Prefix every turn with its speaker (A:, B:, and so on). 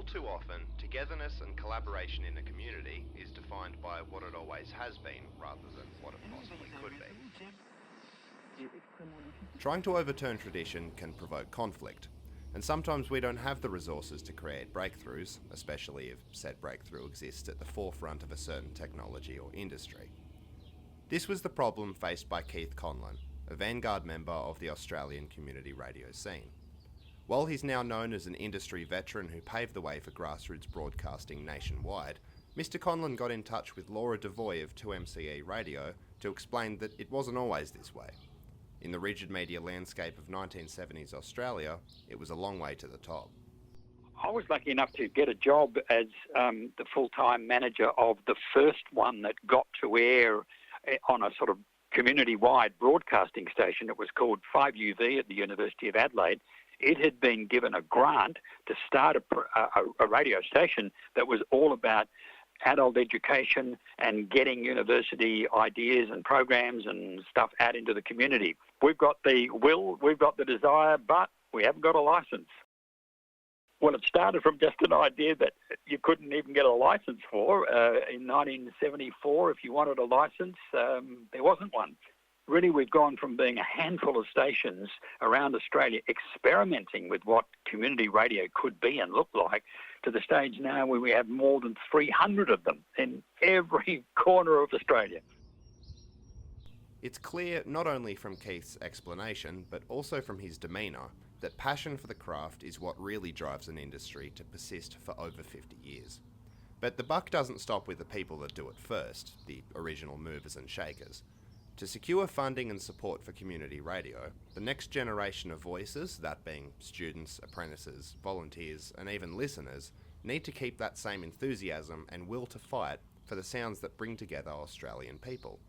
A: All too often, togetherness and collaboration in a community is defined by what it always has been rather than what it possibly could be. Trying to overturn tradition can provoke conflict, and sometimes we don't have the resources to create breakthroughs, especially if said breakthrough exists at the forefront of a certain technology or industry. This was the problem faced by Keith Conlon, a vanguard member of the Australian community radio scene. While he's now known as an industry veteran who paved the way for grassroots broadcasting nationwide, Mr. Conlon got in touch with Laura Devoy of 2MCE Radio to explain that it wasn't always this way. In the rigid media landscape of 1970s Australia, it was a long way to the top.
B: I was lucky enough to get a job as the full-time manager of the first one that got to air on a sort of community-wide broadcasting station. It was called 5UV at the University of Adelaide. It had been given a grant to start a radio station that was all about adult education and getting university ideas and programs and stuff out into the community. We've got the will, we've got the desire, but we haven't got a license. Well, it started from just an idea that you couldn't even get a license for. In 1974, if you wanted a license, there wasn't one. Really, we've gone from being a handful of stations around Australia experimenting with what community radio could be and look like to the stage now where we have more than 300 of them in every corner of Australia.
A: It's clear, not only from Keith's explanation, but also from his demeanour, that passion for the craft is what really drives an industry to persist for over 50 years. But the buck doesn't stop with the people that do it first, the original movers and shakers. To secure funding and support for community radio, the next generation of voices, that being students, apprentices, volunteers, and even listeners, need to keep that same enthusiasm and will to fight for the sounds that bring together Australian people.